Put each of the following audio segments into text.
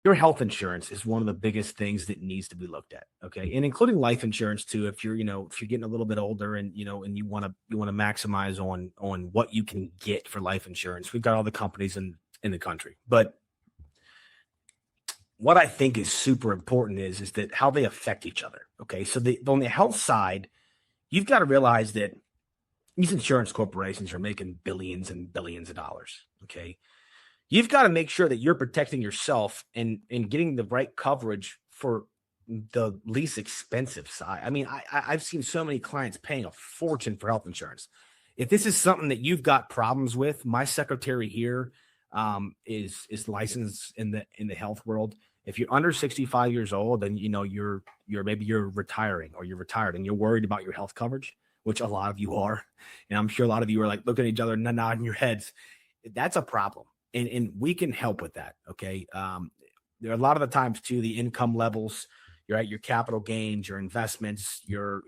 Your health insurance is one of the biggest things that needs to be looked at. Okay. And including life insurance too, if you're, if you're getting a little bit older and, and you want to maximize on what you can get for life insurance. We've got all the companies in the country. But what I think is super important is that how they affect each other. Okay. So on the health side, you've got to realize that these insurance corporations are making billions and billions of dollars. Okay. You've got to make sure that you're protecting yourself and getting the right coverage for the least expensive side. I mean, I've seen so many clients paying a fortune for health insurance. If this is something that you've got problems with, my secretary here is licensed in the health world. If you're under 65 years old and you're retiring or you're retired and you're worried about your health coverage, which a lot of you are, and I'm sure a lot of you are like looking at each other and nodding your heads, that's a problem. And we can help with that. Okay. There are a lot of the times too, the income levels, your capital gains, your investments, your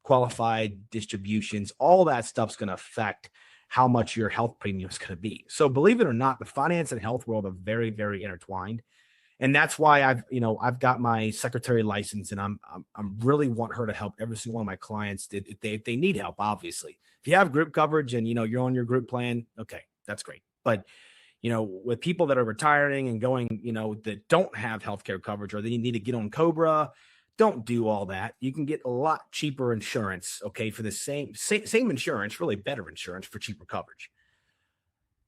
qualified distributions, all that stuff's going to affect how much your health premium is going to be. So believe it or not, the finance and health world are very, very intertwined. And that's why I've got my secretary license, and I'm really want her to help every single one of my clients if they need help. Obviously, if you have group coverage and you're on your group plan, okay, that's great. But with people that are retiring and going, that don't have healthcare coverage or they need to get on Cobra, don't do all that. You can get a lot cheaper insurance, okay, for the same insurance, really better insurance for cheaper coverage.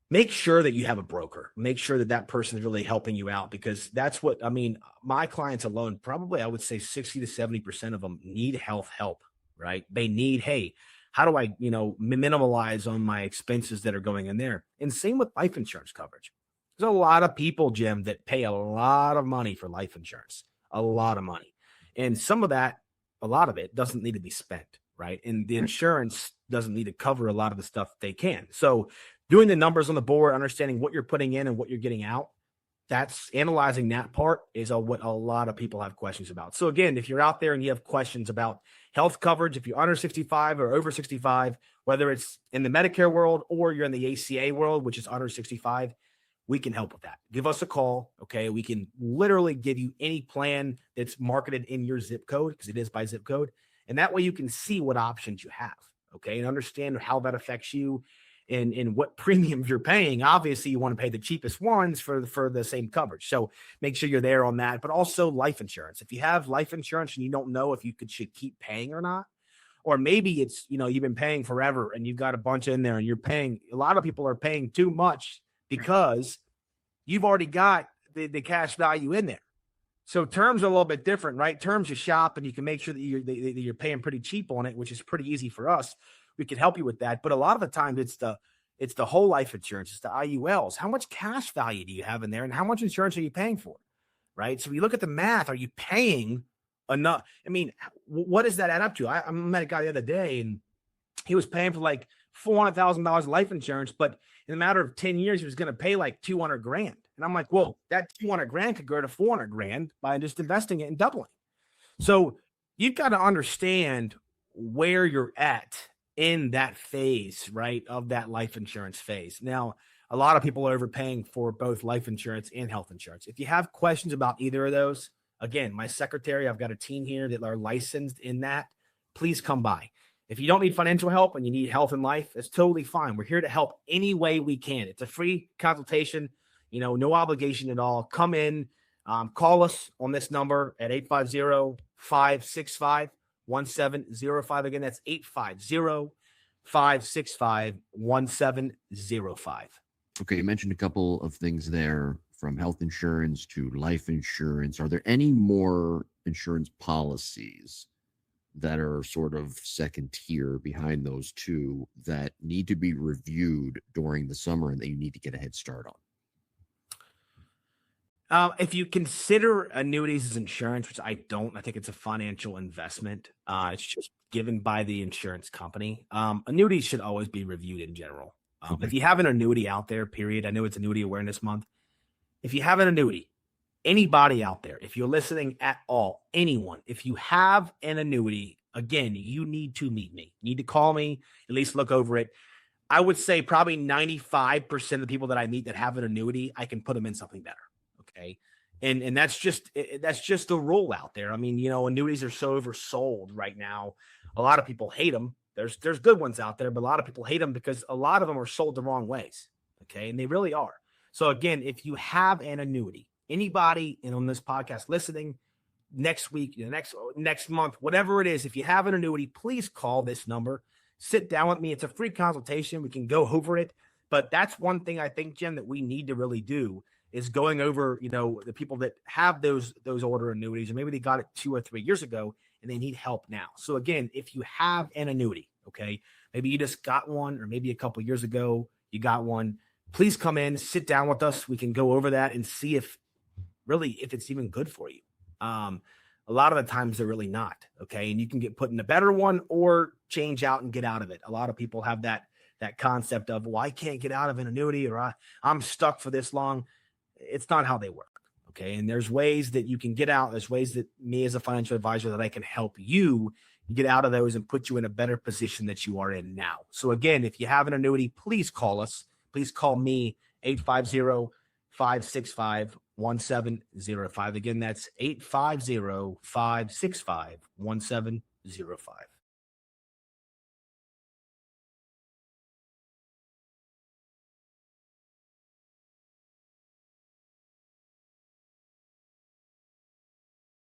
Make sure that you have a broker. Make sure that that person is really helping you out, because that's what, I mean, my clients alone, probably I would say 60 to 70% of them need health help, right? They need, hey, how do I, minimalize on my expenses that are going in there? And same with life insurance coverage. There's a lot of people, Jim, that pay a lot of money for life insurance, a lot of money. And some of that, a lot of it doesn't need to be spent, right? And the insurance doesn't need to cover a lot of the stuff they can. So doing the numbers on the board, understanding what you're putting in and what you're getting out, that's analyzing that part is what a lot of people have questions about. So again, if you're out there and you have questions about health coverage, if you're under 65 or over 65, whether it's in the Medicare world or you're in the ACA world, which is under 65, we can help with that. Give us a call. Okay. We can literally give you any plan that's marketed in your zip code, because it is by zip code. And that way you can see what options you have. Okay. And understand how that affects you and what premiums you're paying. Obviously, you want to pay the cheapest ones for the same coverage. So make sure you're there on that. But also life insurance. If you have life insurance and you don't know if you should keep paying or not, or maybe it's, you've been paying forever and you've got a bunch in there and you're paying, a lot of people are paying too much because you've already got the cash value in there. So terms are a little bit different, right? Terms you shop and you can make sure that you're paying pretty cheap on it, which is pretty easy for us. We can help you with that. But a lot of the time it's the whole life insurance. It's the IULs. How much cash value do you have in there and how much insurance are you paying for? Right. So you look at the math, are you paying enough? I mean, what does that add up to? I met a guy the other day and he was paying for like $400,000 life insurance, but in a matter of 10 years, he was going to pay like 200 grand. And I'm like, well, that 200 grand could go to 400 grand by just investing it and doubling. So you've got to understand where you're at in that phase, right, of that life insurance phase. Now, a lot of people are overpaying for both life insurance and health insurance. If you have questions about either of those, again, my secretary, I've got a team here that are licensed in that. Please come by. If you don't need financial help and you need health and life, that's totally fine. We're here to help any way we can. It's a free consultation, no obligation at all. Come in, call us on this number at 850-565-1705. Again, that's 850-565-1705. Okay, you mentioned a couple of things there, from health insurance to life insurance. Are there any more insurance policies that are sort of second tier behind those two that need to be reviewed during the summer and that you need to get a head start on? If you consider annuities as insurance, which I don't, I think it's a financial investment. It's just given by the insurance company. Annuities should always be reviewed in general. If you have an annuity out there, period, I know it's Annuity Awareness Month. If you have an annuity, anybody out there, if you're listening at all, anyone, if you have an annuity, again, you need to meet me. You need to call me, at least look over it. I would say probably 95% of the people that I meet that have an annuity, I can put them in something better. Okay. And that's just the rule out there. I mean, annuities are so oversold right now. A lot of people hate them. There's good ones out there, but a lot of people hate them because a lot of them are sold the wrong ways. Okay. And they really are. So again, if you have an annuity, anybody on this podcast listening next week, next month, whatever it is, if you have an annuity, please call this number. Sit down with me. It's a free consultation. We can go over it. But that's one thing I think, Jim, that we need to really do is going over, the people that have those older annuities, or maybe they got it 2 or 3 years ago and they need help now. So again, if you have an annuity, okay, maybe you just got one, or maybe a couple years ago you got one, please come in, sit down with us. We can go over that and see if it's even good for you. A lot of the times they're really not. Okay. And you can get put in a better one or change out and get out of it. A lot of people have that concept of, well, I can't get out of an annuity, or I'm stuck for this long. It's not how they work. Okay. And there's ways that you can get out. There's ways that me as a financial advisor that I can help you get out of those and put you in a better position that you are in now. So again, if you have an annuity, please call us. Please call me 850-565-1705. Again, that's 850-565-1705.